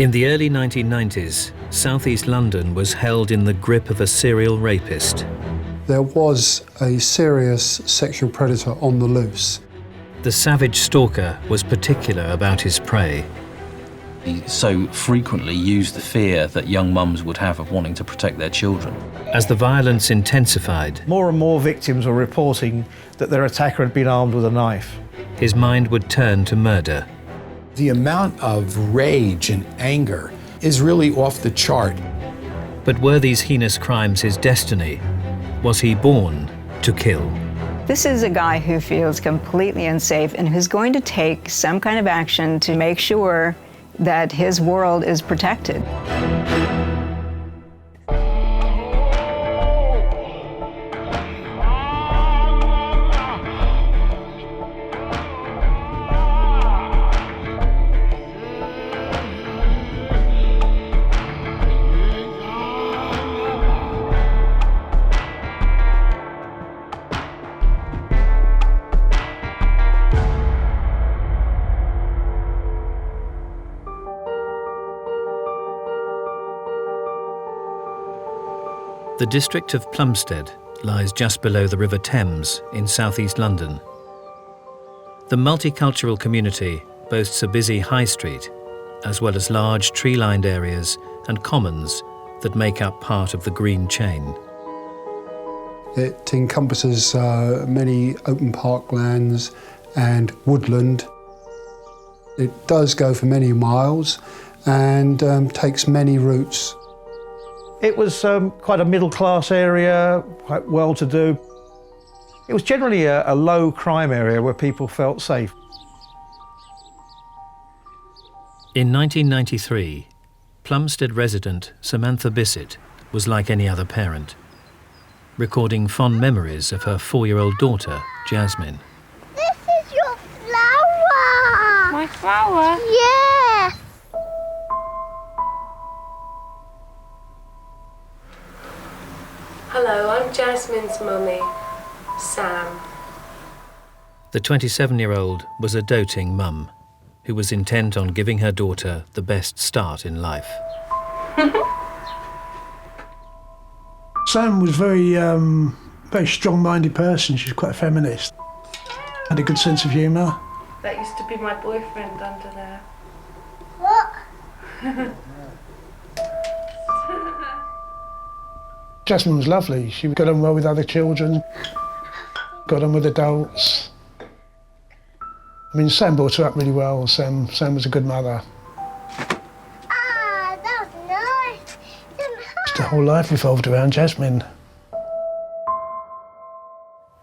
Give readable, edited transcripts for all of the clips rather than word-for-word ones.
In the early 1990s, southeast London was held in the grip of a serial rapist. There was a serious sexual predator on the loose. The savage stalker was particular about his prey. He so frequently used the fear that young mums would have of wanting to protect their children. As the violence intensified, more and more victims were reporting that their attacker had been armed with a knife. his mind would turn to murder. The amount of rage and anger is really off the chart. But were these heinous crimes his destiny? Was he born to kill? This is a guy who feels completely unsafe and who's going to take some kind of action to make sure that his world is protected. The district of Plumstead lies just below the River Thames in southeast London. The multicultural community boasts a busy high street, as well as large tree-lined areas and commons that make up part of the green chain. It encompasses many open parklands and woodland. It does go for many miles and takes many routes. It was quite a middle-class area, quite well-to-do. It was generally a low-crime area where people felt safe. In 1993, Plumstead resident Samantha Bissett was like any other parent, recording fond memories of her 4-year-old daughter, Jasmine. This is your flower! My flower? Yes! Hello, I'm Jasmine's mummy, Sam. The 27-year-old was a doting mum who was intent on giving her daughter the best start in life. Sam was very strong-minded person. She's quite a feminist. Had a good sense of humour. That used to be my boyfriend under there. What? Jasmine was lovely. She got on well with other children, got on with adults. I mean, Sam brought her up really well. Sam was a good mother. Ah, that was nice. The whole life revolved around Jasmine.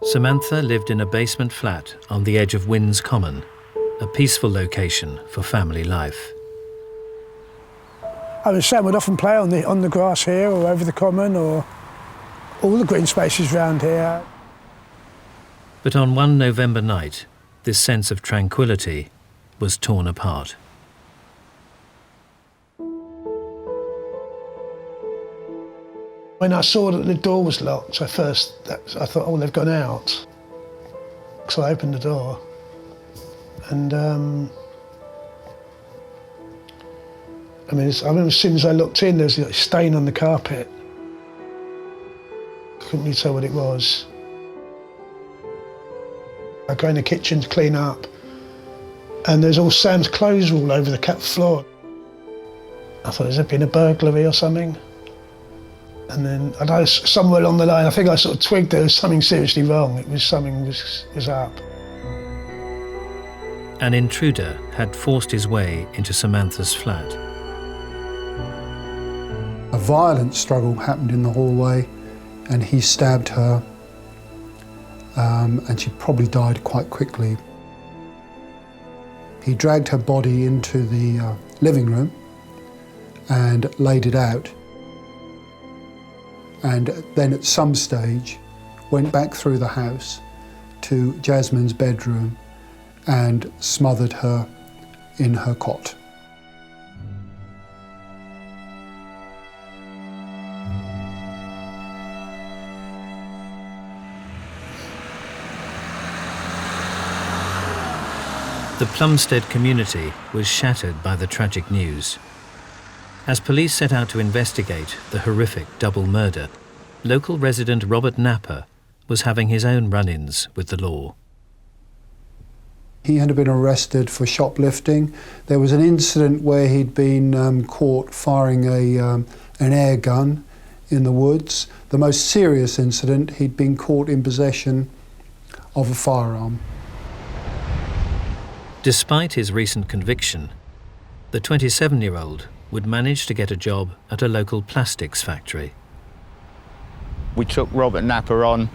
Samantha lived in a basement flat on the edge of Winds Common, a peaceful location for family life. Sam would often play on the grass here or over the common or all the green spaces around here. But on one November night, this sense of tranquility was torn apart. When I saw that the door was locked, I thought, oh, they've gone out. So I opened the door and I remember as soon as I looked in, there was a stain on the carpet. Couldn't really tell what it was. I go in the kitchen to clean up, and there's all Sam's clothes all over the floor. I thought, has there been a burglary or something? And then I know somewhere along the line, I think I sort of twigged there was something seriously wrong. Something was up. An intruder had forced his way into Samantha's flat. A violent struggle happened in the hallway and he stabbed her and she probably died quite quickly. He dragged her body into the living room and laid it out, and then at some stage went back through the house to Jasmine's bedroom and smothered her in her cot. The Plumstead community was shattered by the tragic news. As police set out to investigate the horrific double murder, local resident Robert Napper was having his own run-ins with the law. He had been arrested for shoplifting. There was an incident where he'd been caught firing an air gun in the woods. The most serious incident, he'd been caught in possession of a firearm. Despite his recent conviction, the 27-year-old would manage to get a job at a local plastics factory. We took Robert Napper on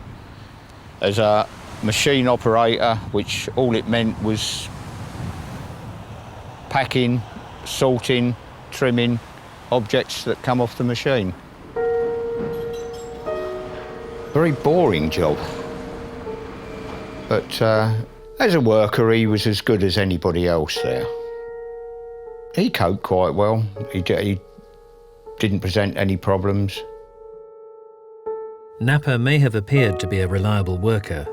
as a machine operator, which all it meant was packing, sorting, trimming objects that come off the machine. Very boring job. But as a worker, he was as good as anybody else there. He coped quite well. He didn't present any problems. Napper may have appeared to be a reliable worker,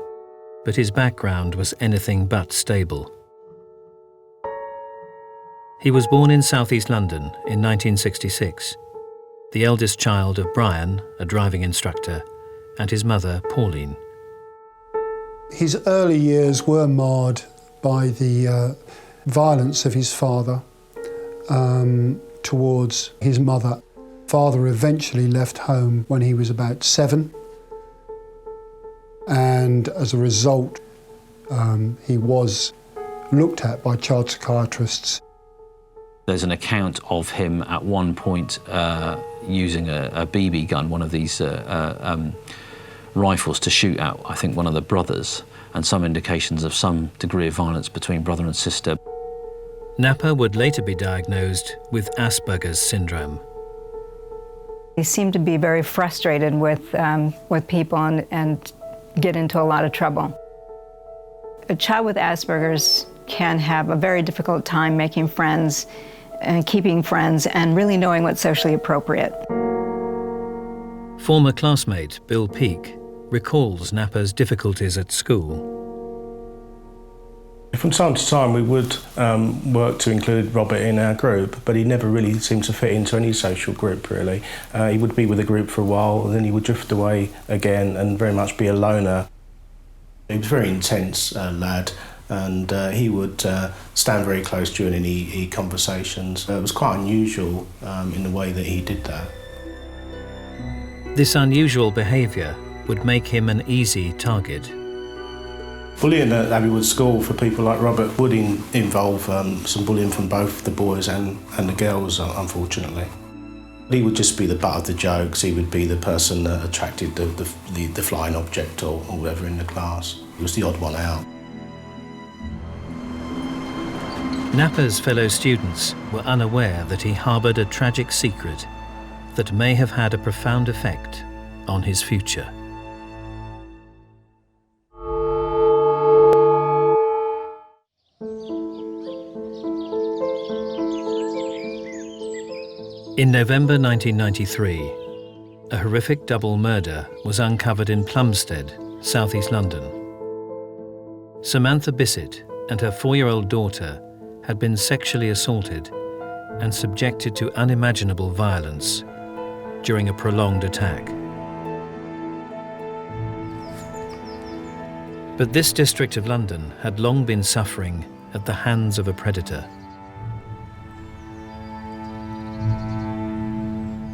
but his background was anything but stable. He was born in southeast London in 1966, the eldest child of Brian, a driving instructor, and his mother, Pauline. His early years were marred by the violence of his father towards his mother. Father eventually left home when he was about 7, and as a result he was looked at by child psychiatrists. There's an account of him at one point using a BB gun, one of these rifles, to shoot at, I think, one of the brothers, and some indications of some degree of violence between brother and sister. Napper would later be diagnosed with Asperger's syndrome. He seemed to be very frustrated with people and get into a lot of trouble. A child with Asperger's can have a very difficult time making friends and keeping friends and really knowing what's socially appropriate. Former classmate Bill Peake recalls Napper's difficulties at school. From time to time we would work to include Robert in our group, but he never really seemed to fit into any social group, really. He would be with a group for a while and then he would drift away again and very much be a loner. He was a very intense lad, and he would stand very close during any conversations. It was quite unusual in the way that he did that. This unusual behaviour would make him an easy target. Bullying at Abbeywood School for people like Robert would involve some bullying from both the boys and the girls, unfortunately. He would just be the butt of the jokes. He would be the person that attracted the flying object or whatever in the class. He was the odd one out. Napper's fellow students were unaware that he harboured a tragic secret that may have had a profound effect on his future. In November 1993, a horrific double murder was uncovered in Plumstead, southeast London. Samantha Bissett and her 4-year-old daughter had been sexually assaulted and subjected to unimaginable violence during a prolonged attack. But this district of London had long been suffering at the hands of a predator.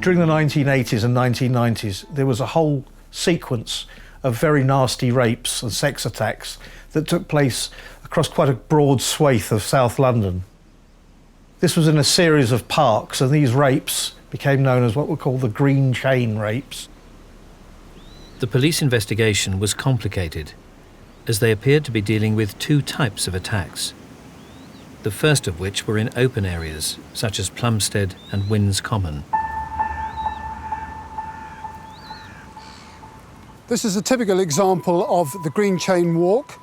During the 1980s and 1990s, there was a whole sequence of very nasty rapes and sex attacks that took place across quite a broad swathe of South London. This was in a series of parks, and these rapes became known as what were called the green chain rapes. The police investigation was complicated, as they appeared to be dealing with 2 types of attacks, the first of which were in open areas, such as Plumstead and Winds Common. This is a typical example of the green chain walk.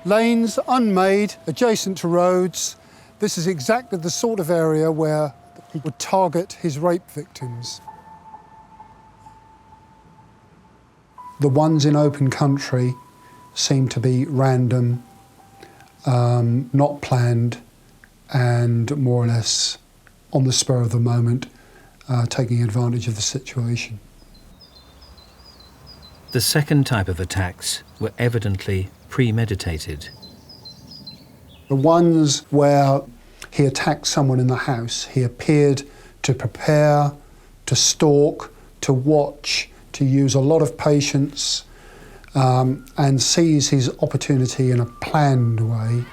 Lanes unmade, adjacent to roads. This is exactly the sort of area where he would target his rape victims. The ones in open country seem to be random, not planned, and more or less on the spur of the moment, taking advantage of the situation. The second type of attacks were evidently premeditated. The ones where he attacked someone in the house, he appeared to prepare, to stalk, to watch, to use a lot of patience, and seize his opportunity in a planned way.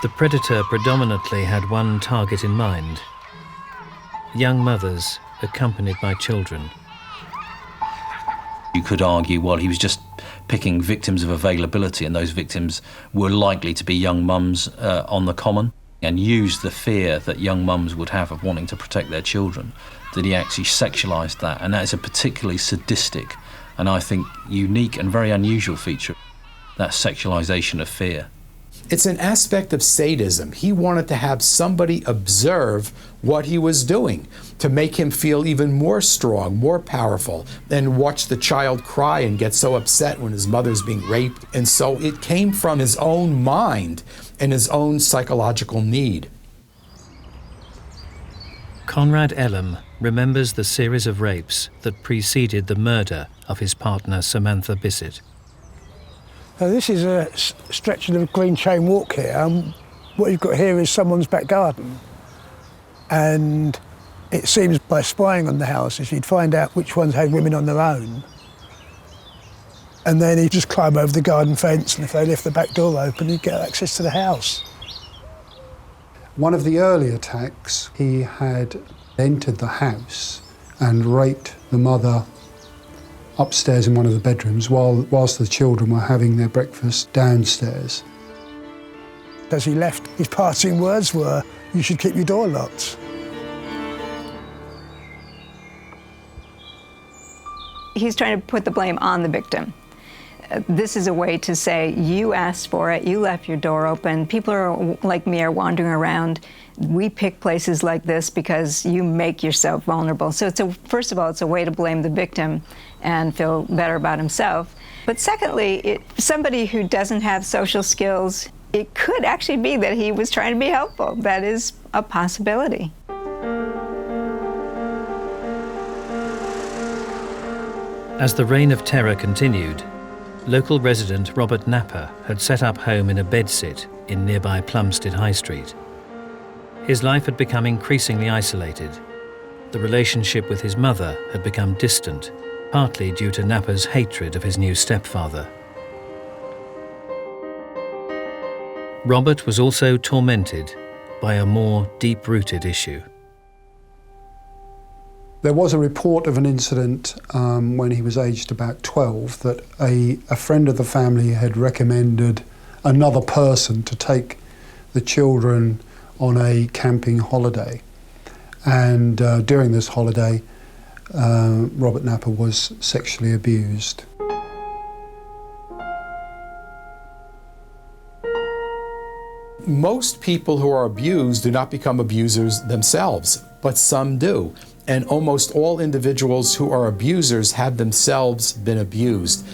The predator predominantly had one target in mind: young mothers accompanied by children. You could argue, well, he was just picking victims of availability, and those victims were likely to be young mums on the common, and used the fear that young mums would have of wanting to protect their children, that he actually sexualised that. And that is a particularly sadistic and I think unique and very unusual feature, that sexualisation of fear. It's an aspect of sadism. He wanted to have somebody observe what he was doing to make him feel even more strong, more powerful, and watch the child cry and get so upset when his mother's being raped. And so it came from his own mind and his own psychological need. Conrad Elam remembers the series of rapes that preceded the murder of his partner Samantha Bissett. This is a stretch of the green chain walk here. What you've got here is someone's back garden. And it seems by spying on the houses, you'd find out which ones had women on their own. And then he'd just climb over the garden fence, and if they left the back door open, he'd get access to the house. One of the early attacks, he had entered the house and raped the mother upstairs in one of the bedrooms whilst the children were having their breakfast downstairs. As he left, his parting words were, "You should keep your door locked." He's trying to put the blame on the victim. This is a way to say, you asked for it, you left your door open, people are like me are wandering around. We pick places like this because you make yourself vulnerable. So first of all, it's a way to blame the victim and feel better about himself. But secondly, somebody who doesn't have social skills, it could actually be that he was trying to be helpful. That is a possibility. As the reign of terror continued, local resident Robert Napper had set up home in a bedsit in nearby Plumstead High Street. His life had become increasingly isolated. The relationship with his mother had become distant, partly due to Napper's hatred of his new stepfather. Robert was also tormented by a more deep-rooted issue. There was a report of an incident when he was aged about 12 that a friend of the family had recommended another person to take the children on a camping holiday. And during this holiday, Robert Napper was sexually abused. Most people who are abused do not become abusers themselves, but some do. And almost all individuals who are abusers have themselves been abused.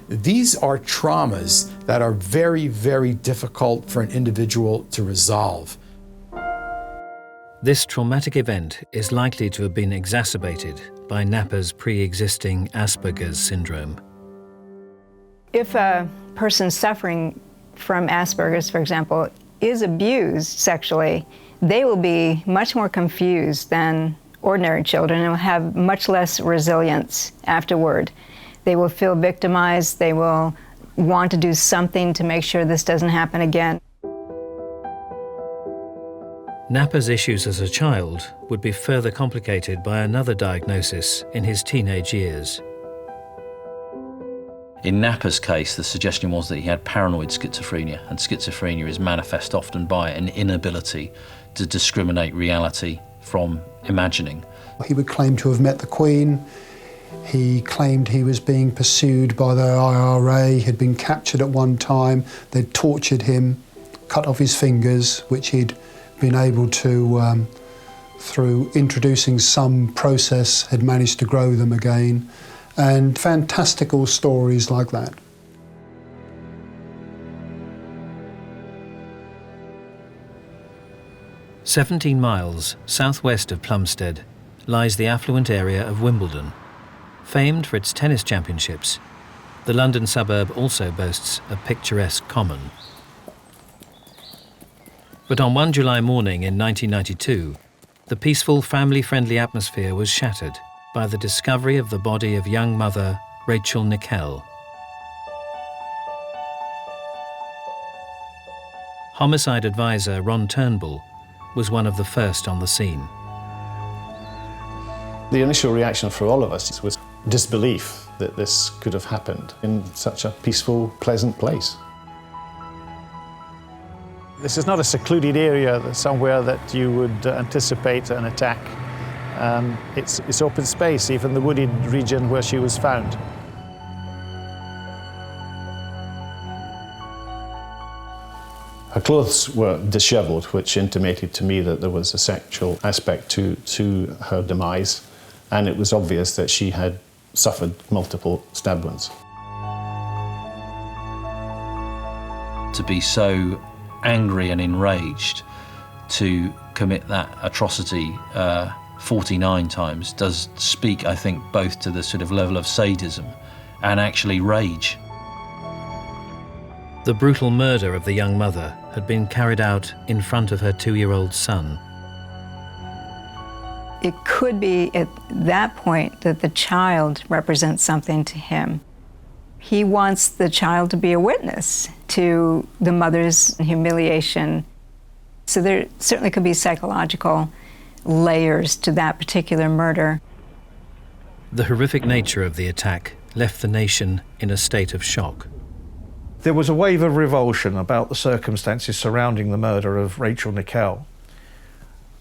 These are traumas that are very, very difficult for an individual to resolve. This traumatic event is likely to have been exacerbated by Napper's pre-existing Asperger's syndrome. If a person suffering from Asperger's, for example, is abused sexually, they will be much more confused than ordinary children and will have much less resilience afterward. They will feel victimized, they will want to do something to make sure this doesn't happen again. Napper's issues as a child would be further complicated by another diagnosis in his teenage years. In Napper's case, the suggestion was that he had paranoid schizophrenia, and schizophrenia is manifest often by an inability to discriminate reality from imagining. He would claim to have met the Queen. He claimed he was being pursued by the IRA, had been captured at one time. They'd tortured him, cut off his fingers, which he'd been able to, through introducing some process, had managed to grow them again. And fantastical stories like that. 17 miles southwest of Plumstead lies the affluent area of Wimbledon. Famed for its tennis championships, the London suburb also boasts a picturesque common. But on one July morning in 1992, the peaceful, family-friendly atmosphere was shattered by the discovery of the body of young mother Rachel Nickell. Homicide advisor Ron Turnbull was one of the first on the scene. The initial reaction for all of us was disbelief that this could have happened in such a peaceful, pleasant place. This is not a secluded area somewhere that you would anticipate an attack. It's open space, even the wooded region where she was found. Her clothes were dishevelled, which intimated to me that there was a sexual aspect to her demise, and it was obvious that she had suffered multiple stab wounds. To be so angry and enraged to commit that atrocity 49 times does speak, I think, both to the sort of level of sadism and actually rage. The brutal murder of the young mother had been carried out in front of her 2-year-old son. It could be at that point that the child represents something to him. He wants the child to be a witness to the mother's humiliation. So there certainly could be psychological layers to that particular murder. The horrific nature of the attack left the nation in a state of shock. There was a wave of revulsion about the circumstances surrounding the murder of Rachel Nickell.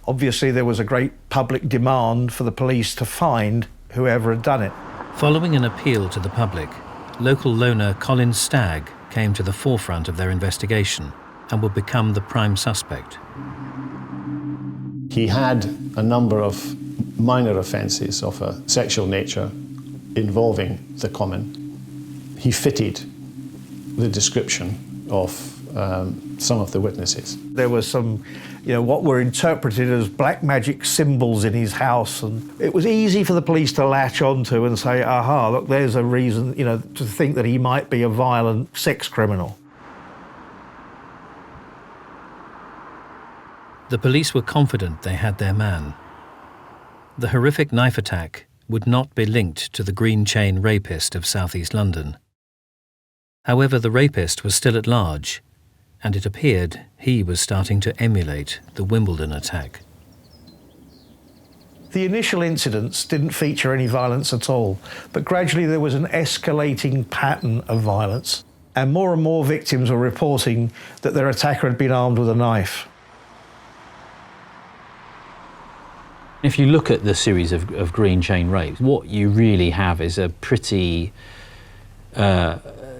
Obviously, there was a great public demand for the police to find whoever had done it. Following an appeal to the public, local loner Colin Stagg came to the forefront of their investigation and would become the prime suspect. He had a number of minor offences of a sexual nature involving the common. He fitted the description of some of the witnesses. There were some, what were interpreted as black magic symbols in his house, and it was easy for the police to latch onto and say, aha, look, there's a reason, to think that he might be a violent sex criminal. The police were confident they had their man. The horrific knife attack would not be linked to the green chain rapist of southeast London. However, the rapist was still at large, and it appeared he was starting to emulate the Wimbledon attack. The initial incidents didn't feature any violence at all, but gradually there was an escalating pattern of violence, and more victims were reporting that their attacker had been armed with a knife. If you look at the series of green chain rapes, what you really have is a pretty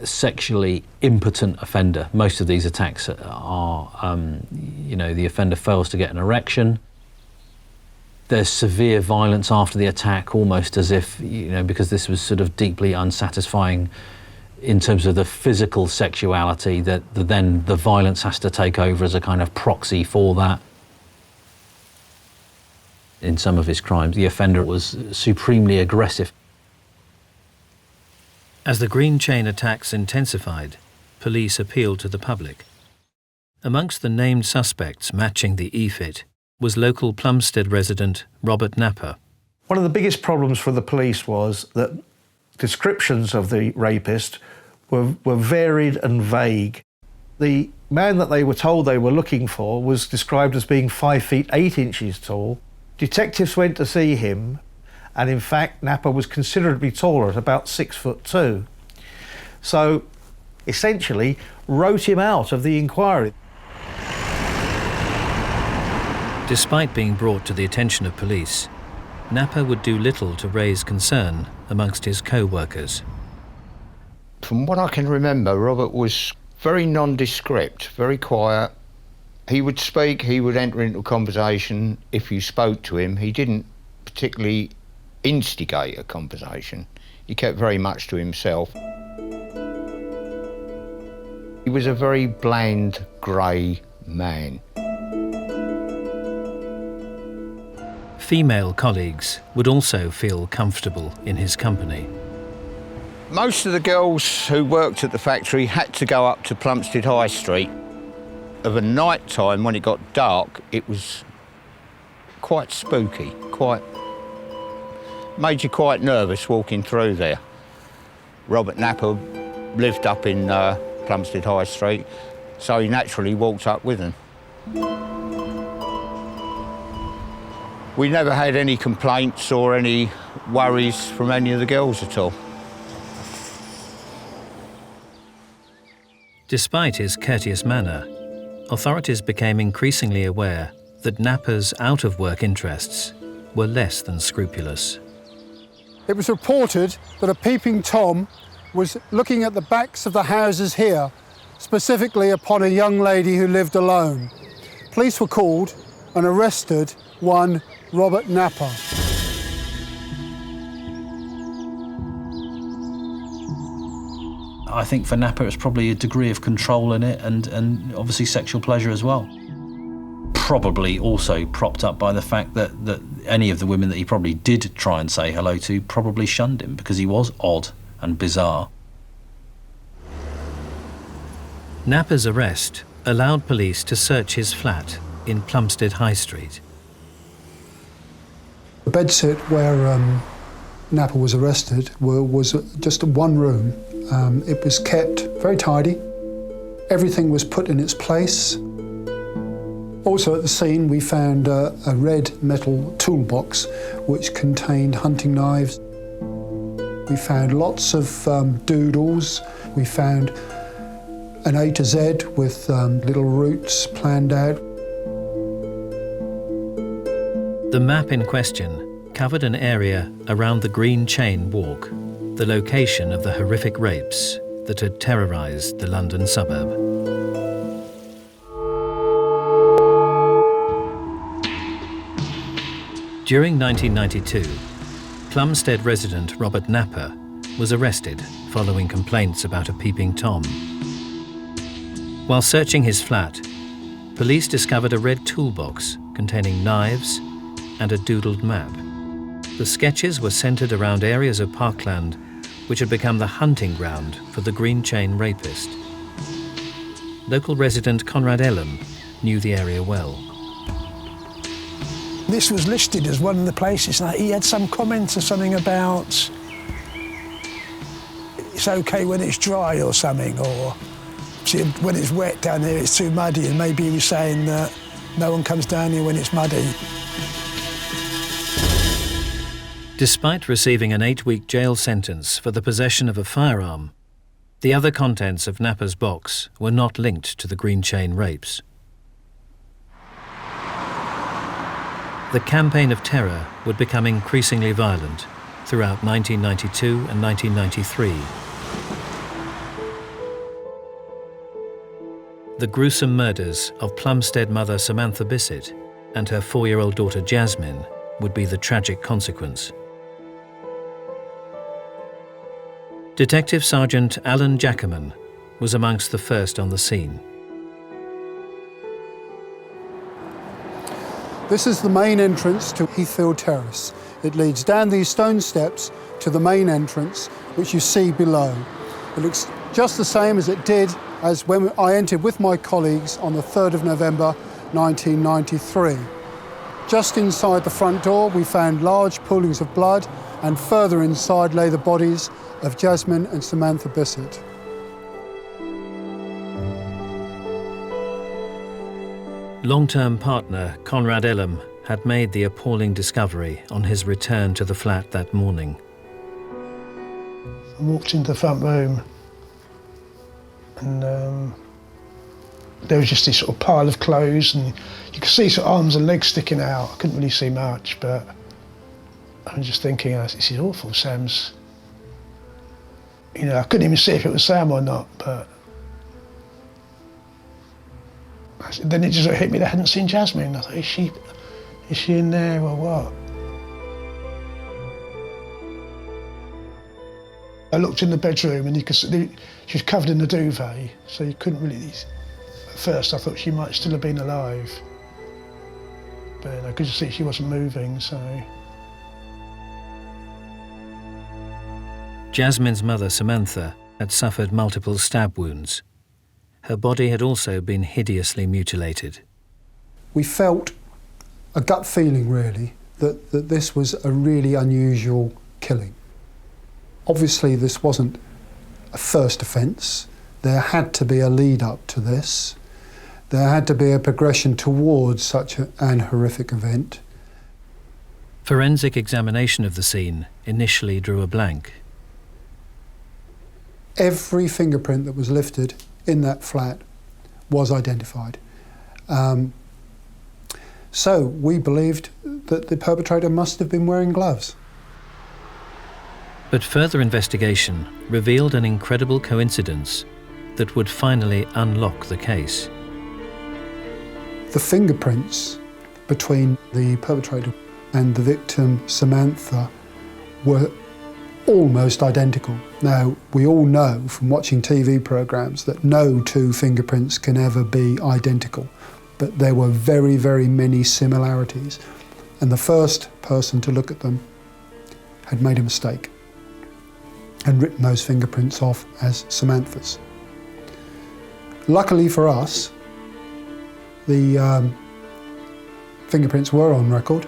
sexually impotent offender. Most of these attacks are, the offender fails to get an erection. There's severe violence after the attack, almost as if, because this was sort of deeply unsatisfying in terms of the physical sexuality, that then the violence has to take over as a kind of proxy for that. In some of his crimes, the offender was supremely aggressive. As the green chain attacks intensified, police appealed to the public. Amongst the named suspects matching the EFIT was local Plumstead resident Robert Napper. One of the biggest problems for the police was that descriptions of the rapist were varied and vague. The man that they were told they were looking for was described as being 5 feet 8 inches tall. Detectives went to see him, and in fact Napper was considerably taller at about 6'2". So essentially wrote him out of the inquiry. Despite being brought to the attention of police, Napper would do little to raise concern amongst his co-workers. From what I can remember, Robert was very nondescript, very quiet. He would speak, he would enter into a conversation if you spoke to him. He didn't particularly instigate a conversation. He kept very much to himself. He was a very bland, grey man. Female colleagues would also feel comfortable in his company. Most of the girls who worked at the factory had to go up to Plumstead High Street. Of a night time, when it got dark, it was quite spooky, made you quite nervous walking through there. Robert Napper lived up in Plumstead High Street, so he naturally walked up with them. We never had any complaints or any worries from any of the girls at all. Despite his courteous manner, authorities became increasingly aware that Napper's out-of-work interests were less than scrupulous. It was reported that a peeping Tom was looking at the backs of the houses here, specifically upon a young lady who lived alone. Police were called and arrested one Robert Napper. I think for Napper it's probably a degree of control in it and obviously sexual pleasure as well. Probably also propped up by the fact that any of the women that he probably did try and say hello to probably shunned him because he was odd and bizarre. Napper's arrest allowed police to search his flat in Plumstead High Street. The bedsit where Napper was arrested was just one room. It was kept very tidy. Everything was put in its place. Also at the scene we found a red metal toolbox which contained hunting knives. We found lots of doodles. We found an A to Z with little routes planned out. The map in question covered an area around the Green Chain Walk, the location of the horrific rapes that had terrorised the London suburb. During 1992, Plumstead resident Robert Napper was arrested following complaints about a peeping Tom. While searching his flat, police discovered a red toolbox containing knives and a doodled map. The sketches were centred around areas of parkland which had become the hunting ground for the Green Chain rapist. Local resident Conrad Ellum knew the area well. This was listed as one of the places, like he had some comment or something about it's okay when it's dry or something, or when it's wet down here it's too muddy, and maybe he was saying that no one comes down here when it's muddy. Despite receiving an 8-week jail sentence for the possession of a firearm, the other contents of Napper's box were not linked to the Green Chain rapes. The campaign of terror would become increasingly violent throughout 1992 and 1993. The gruesome murders of Plumstead mother Samantha Bissett and her 4-year-old daughter Jasmine would be the tragic consequence. Detective Sergeant Alan Jackerman was amongst the first on the scene. This is the main entrance to Heathfield Terrace. It leads down these stone steps to the main entrance, which you see below. It looks just the same as it did as when I entered with my colleagues on the 3rd of November 1993. Just inside the front door we found large poolings of blood, and further inside lay the bodies of Jasmine and Samantha Bissett. Long-term partner Conrad Ellum had made the appalling discovery on his return to the flat that morning. I walked into the front room and there was just this sort of pile of clothes, and you could see sort of arms and legs sticking out. I couldn't really see much, but I was just thinking, this is awful. Sam's, I couldn't even see if it was Sam or not, but then it just hit me that I hadn't seen Jasmine. I thought, is she in there or what? I looked in the bedroom and you could see she was covered in the duvet, so you couldn't really. At first, I thought she might still have been alive, but I could see she wasn't moving, so... Jasmine's mother, Samantha, had suffered multiple stab wounds. Her body had also been hideously mutilated. We felt a gut feeling, really, that this was a really unusual killing. Obviously, this wasn't a first offence. There had to be a lead-up to this. There had to be a progression towards such an horrific event. Forensic examination of the scene initially drew a blank. Every fingerprint that was lifted in that flat was identified. So we believed that the perpetrator must have been wearing gloves. But further investigation revealed an incredible coincidence that would finally unlock the case. The fingerprints between the perpetrator and the victim, Samantha, were almost identical. Now, we all know from watching TV programmes that no two fingerprints can ever be identical, but there were very, very many similarities. And the first person to look at them had made a mistake and written those fingerprints off as Samantha's. Luckily for us, the fingerprints were on record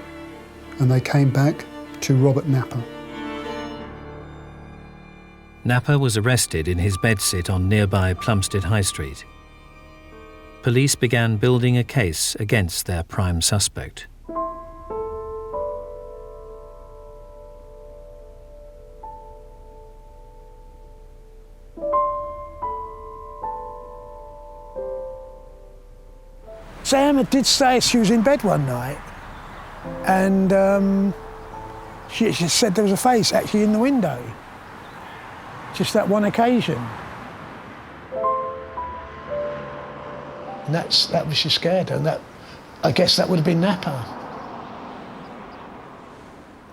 and they came back to Robert Napper. Napper was arrested in his bedsit on nearby Plumstead High Street. Police began building a case against their prime suspect. Sam did say she was in bed one night and she said there was a face actually in the window. Just that one occasion. And that was she scared, and I guess that would have been Napper.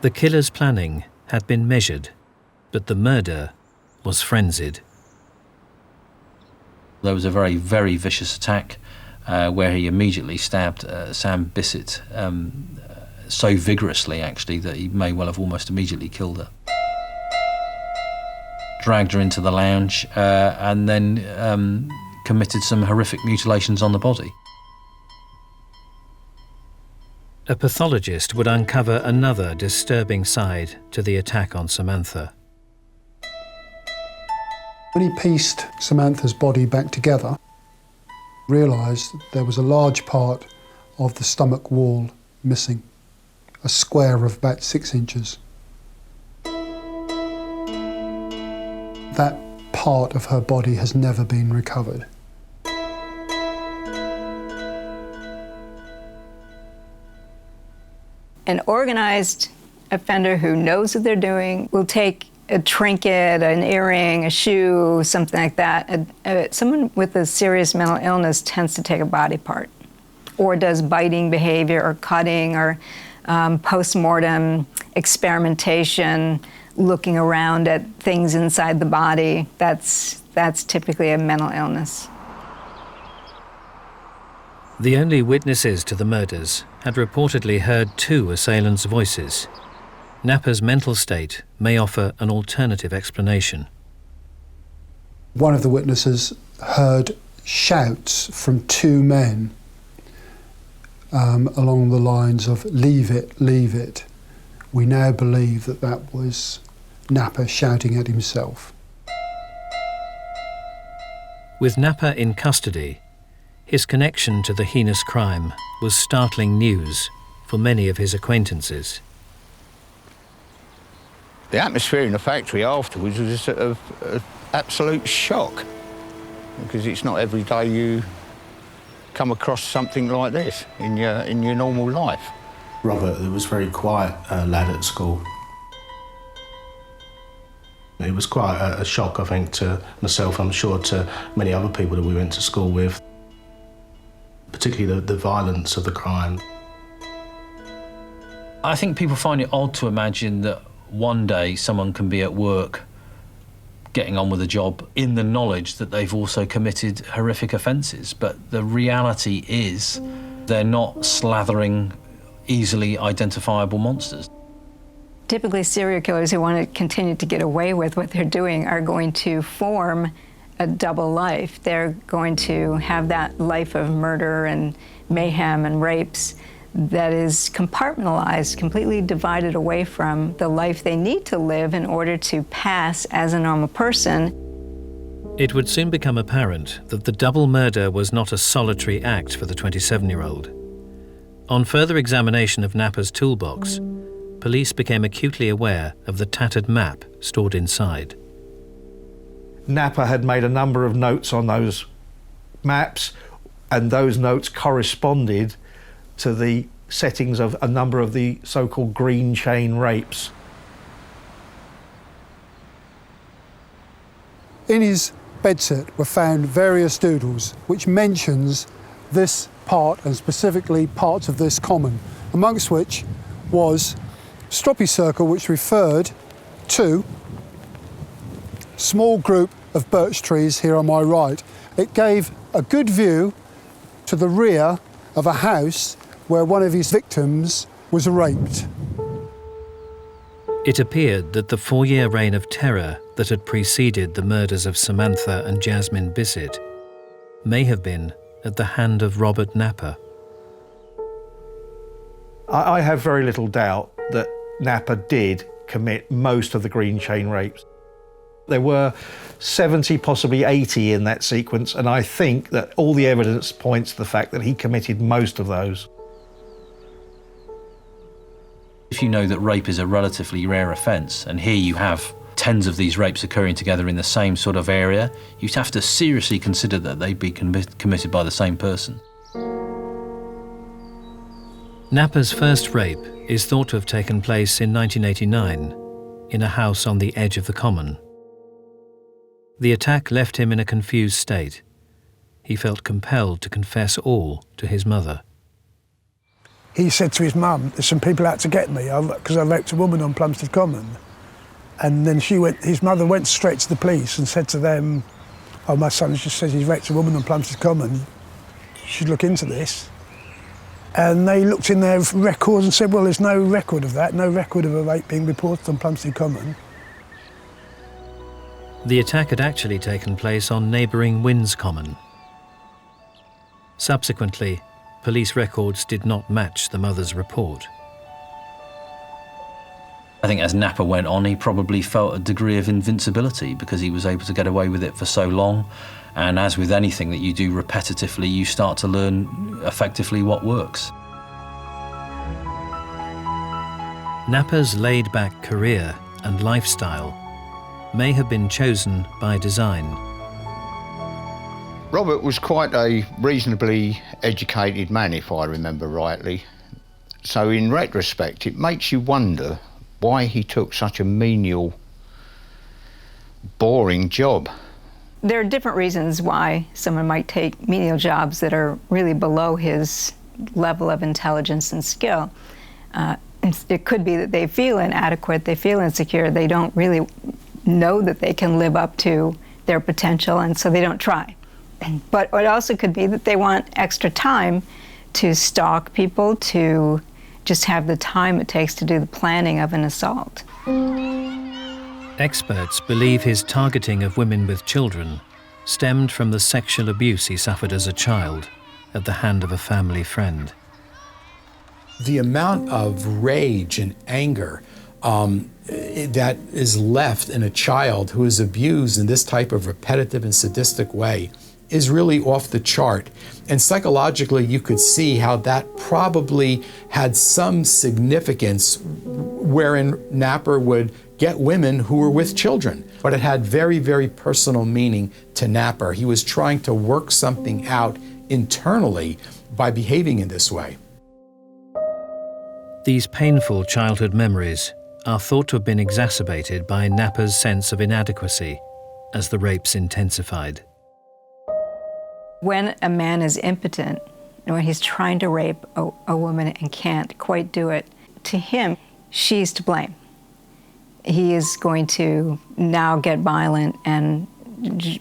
The killer's planning had been measured, but the murder was frenzied. There was a very, very vicious attack where he immediately stabbed Sam Bissett so vigorously, actually, that he may well have almost immediately killed her. Dragged her into the lounge and then committed some horrific mutilations on the body. A pathologist would uncover another disturbing side to the attack on Samantha. When he pieced Samantha's body back together, realised there was a large part of the stomach wall missing, a square of about 6 inches. That part of her body has never been recovered. An organised offender who knows what they're doing will take a trinket, an earring, a shoe, something like that. Someone with a serious mental illness tends to take a body part, or does biting behaviour, or cutting, or post-mortem experimentation, looking around at things inside the body. That's typically a mental illness. The only witnesses to the murders had reportedly heard 2 assailants' voices. Napper's mental state may offer an alternative explanation. One of the witnesses heard shouts from 2 men along the lines of "leave it, leave it." We now believe that that was Napper shouting at himself. With Napper in custody, his connection to the heinous crime was startling news for many of his acquaintances. The atmosphere in the factory afterwards was a sort of absolute shock, because it's not every day you come across something like this in your normal life. Robert was a very quiet lad at school. It was quite a shock, I think, to myself, I'm sure to many other people that we went to school with, particularly the violence of the crime. I think people find it odd to imagine that one day someone can be at work getting on with a job in the knowledge that they've also committed horrific offences, but the reality is they're not slathering easily identifiable monsters. Typically, serial killers who want to continue to get away with what they're doing are going to form a double life. They're going to have that life of murder and mayhem and rapes that is compartmentalized, completely divided away from the life they need to live in order to pass as a normal person. It would soon become apparent that the double murder was not a solitary act for the 27-year-old. On further examination of Napper's toolbox, police became acutely aware of the tattered map stored inside. Napper had made a number of notes on those maps, and those notes corresponded to the settings of a number of the so-called green chain rapes. In his bedsit were found various doodles which mentions this part, and specifically parts of this common, amongst which was Stroppy Circle, which referred to small group of birch trees here on my right. It gave a good view to the rear of a house where one of his victims was raped. It appeared that the 4-year reign of terror that had preceded the murders of Samantha and Jasmine Bissett may have been at the hand of Robert Napper. I have very little doubt that Napper did commit most of the green chain rapes. There were 70, possibly 80 in that sequence, and I think that all the evidence points to the fact that he committed most of those. If you know that rape is a relatively rare offence, and here you have tens of these rapes occurring together in the same sort of area, you'd have to seriously consider that they'd be committed by the same person. Napper's first rape is thought to have taken place in 1989 in a house on the edge of the common. The attack left him in a confused state. He felt compelled to confess all to his mother. He said to his mum, "There's some people out to get me because I raped a woman on Plumstead Common." And then his mother went straight to the police and said to them, "Oh, my son just says he's raped a woman on Plumstead Common. You should look into this." And they looked in their records and said, "Well, there's no record of that, no record of a rape being reported on Plumstead Common." The attack had actually taken place on neighbouring Winds Common. Subsequently, police records did not match the mother's report. I think as Napper went on, he probably felt a degree of invincibility because he was able to get away with it for so long. And as with anything that you do repetitively, you start to learn effectively what works. Napper's laid-back career and lifestyle may have been chosen by design. Robert was quite a reasonably educated man, if I remember rightly. So in retrospect, it makes you wonder why he took such a menial, boring job. There are different reasons why someone might take menial jobs that are really below his level of intelligence and skill. It could be that they feel inadequate, they feel insecure, they don't really know that they can live up to their potential, and so they don't try. But it also could be that they want extra time to stalk people, to just have the time it takes to do the planning of an assault. Experts believe his targeting of women with children stemmed from the sexual abuse he suffered as a child at the hand of a family friend. The amount of rage and anger that is left in a child who is abused in this type of repetitive and sadistic way is really off the chart. And psychologically, you could see how that probably had some significance wherein Napper would get women who were with children. But it had very, very personal meaning to Napper. He was trying to work something out internally by behaving in this way. These painful childhood memories are thought to have been exacerbated by Napper's sense of inadequacy as the rapes intensified. When a man is impotent, when he's trying to rape a woman and can't quite do it, to him, she's to blame. He is going to now get violent, and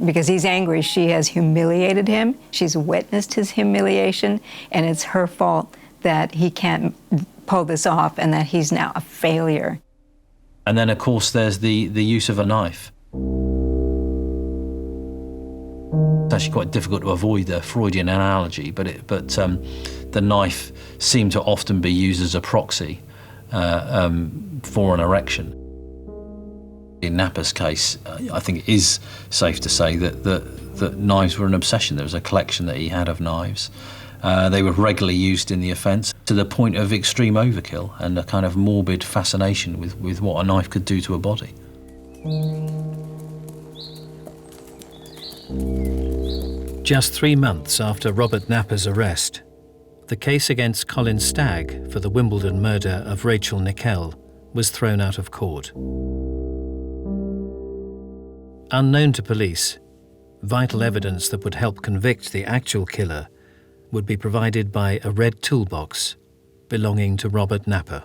because he's angry, she has humiliated him, she's witnessed his humiliation, and it's her fault that he can't pull this off and that he's now a failure. And then, of course, there's the use of a knife. It's actually quite difficult to avoid the Freudian analogy, but the knife seemed to often be used as a proxy for an erection. In Napper's case, I think it is safe to say that knives were an obsession. There was a collection that he had of knives. They were regularly used in the offence to the point of extreme overkill and a kind of morbid fascination with what a knife could do to a body. Just 3 months after Robert Napper's arrest, the case against Colin Stagg for the Wimbledon murder of Rachel Nickell was thrown out of court. Unknown to police, vital evidence that would help convict the actual killer would be provided by a red toolbox belonging to Robert Napper.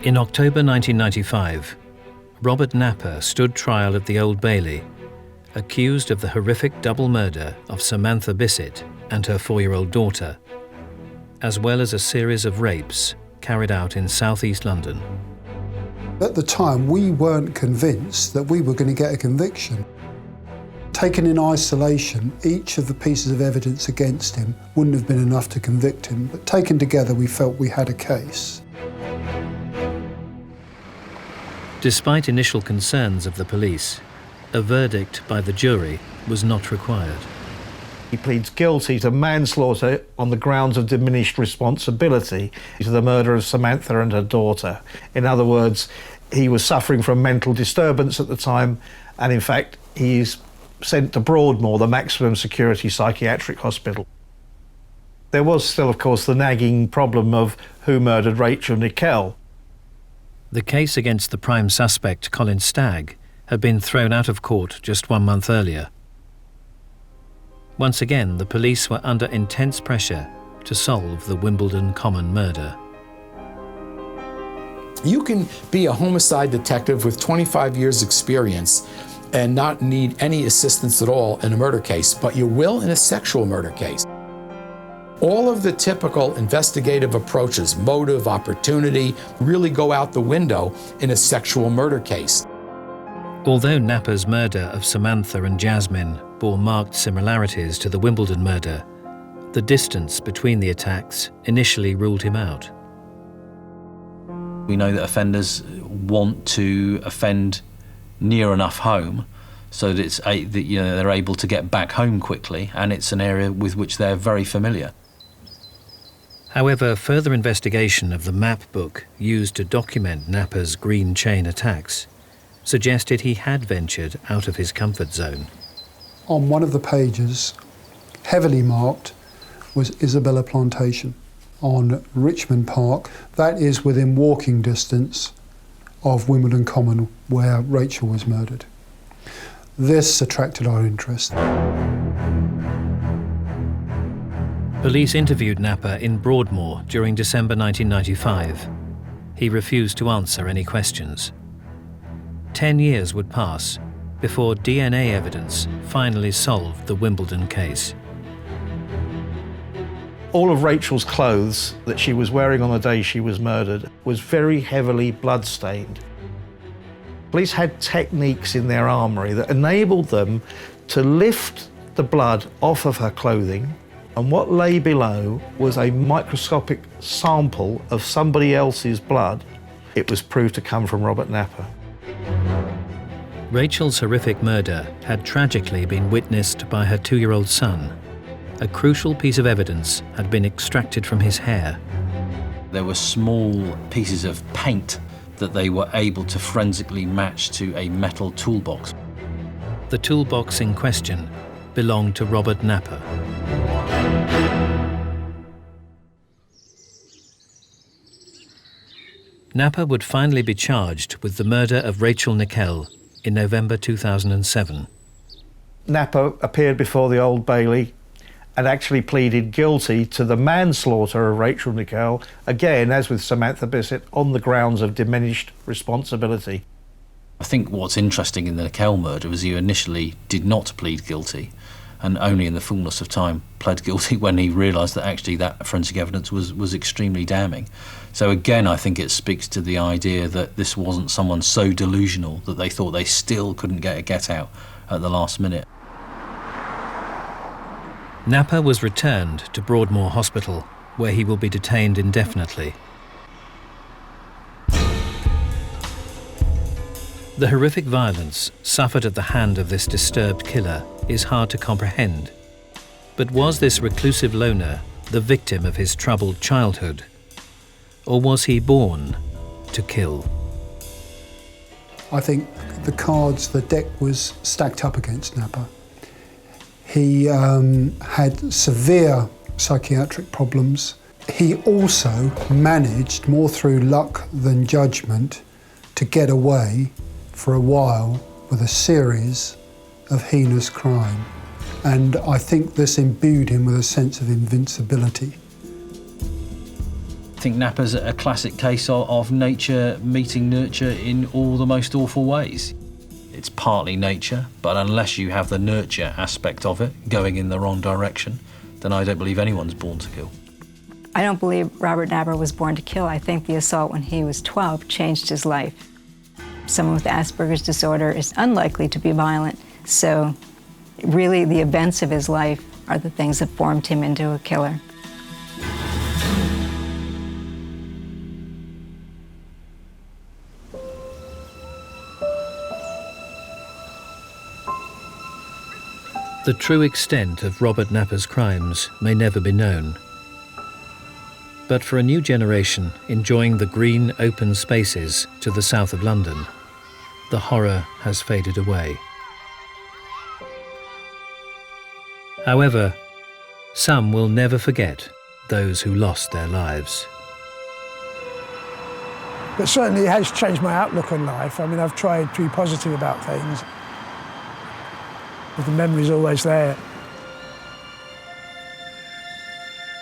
In October 1995, Robert Napper stood trial at the Old Bailey, accused of the horrific double murder of Samantha Bissett and her 4-year-old daughter, as well as a series of rapes carried out in southeast London. At the time, we weren't convinced that we were going to get a conviction. Taken in isolation, each of the pieces of evidence against him wouldn't have been enough to convict him, but taken together, we felt we had a case. Despite initial concerns of the police, a verdict by the jury was not required. He pleads guilty to manslaughter on the grounds of diminished responsibility to the murder of Samantha and her daughter. In other words, he was suffering from mental disturbance at the time, and in fact, he's sent to Broadmoor, the maximum security psychiatric hospital. There was still, of course, the nagging problem of who murdered Rachel Nickell. The case against the prime suspect, Colin Stagg, had been thrown out of court just 1 month earlier. Once again, the police were under intense pressure to solve the Wimbledon Common murder. You can be a homicide detective with 25 years' experience and not need any assistance at all in a murder case, but you will in a sexual murder case. All of the typical investigative approaches, motive, opportunity, really go out the window in a sexual murder case. Although Napper's murder of Samantha and Jasmine bore marked similarities to the Wimbledon murder, the distance between the attacks initially ruled him out. We know that offenders want to offend near enough home so that they're able to get back home quickly, and it's an area with which they're very familiar. However, further investigation of the map book used to document Napper's green chain attacks suggested he had ventured out of his comfort zone. On one of the pages, heavily marked, was Isabella Plantation on Richmond Park. That is within walking distance of Wimbledon Common, where Rachel was murdered. This attracted our interest. Police interviewed Napper in Broadmoor during December 1995. He refused to answer any questions. 10 years would pass before DNA evidence finally solved the Wimbledon case. All of Rachel's clothes that she was wearing on the day she was murdered was very heavily blood-stained. Police had techniques in their armoury that enabled them to lift the blood off of her clothing, and what lay below was a microscopic sample of somebody else's blood. It was proved to come from Robert Napper. Rachel's horrific murder had tragically been witnessed by her 2-year-old son. A crucial piece of evidence had been extracted from his hair. There were small pieces of paint that they were able to forensically match to a metal toolbox. The toolbox in question belonged to Robert Napper. Napper would finally be charged with the murder of Rachel Nickell in November 2007. Napper appeared before the Old Bailey and actually pleaded guilty to the manslaughter of Rachel Nickell, again, as with Samantha Bissett, on the grounds of diminished responsibility. I think what's interesting in the Nickell murder was he initially did not plead guilty, and only in the fullness of time pled guilty when he realised that actually that forensic evidence was extremely damning. So again, I think it speaks to the idea that this wasn't someone so delusional that they thought they still couldn't get a get-out at the last minute. Napper was returned to Broadmoor Hospital, where he will be detained indefinitely. The horrific violence suffered at the hand of this disturbed killer is hard to comprehend. But was this reclusive loner the victim of his troubled childhood? Or was he born to kill? I think the deck was stacked up against Napper. He had severe psychiatric problems. He also managed, more through luck than judgment, to get away for a while with a series of heinous crime. And I think this imbued him with a sense of invincibility. I think Napper's a classic case of nature meeting nurture in all the most awful ways. It's partly nature, but unless you have the nurture aspect of it going in the wrong direction, then I don't believe anyone's born to kill. I don't believe Robert Napper was born to kill. I think the assault when he was 12 changed his life. Someone with Asperger's disorder is unlikely to be violent, so really the events of his life are the things that formed him into a killer. The true extent of Robert Napper's crimes may never be known. But for a new generation enjoying the green, open spaces to the south of London, the horror has faded away. However, some will never forget those who lost their lives. But certainly it has changed my outlook on life. I mean, I've tried to be positive about things. But the memory's always there.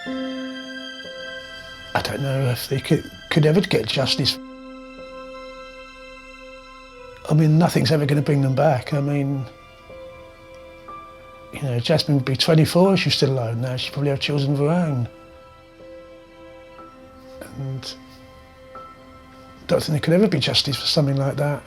I don't know if they could ever get justice. I mean, nothing's ever going to bring them back. I mean, you know, Jasmine would be 24 if she's still alone now. She'd probably have children of her own. And I don't think there could ever be justice for something like that.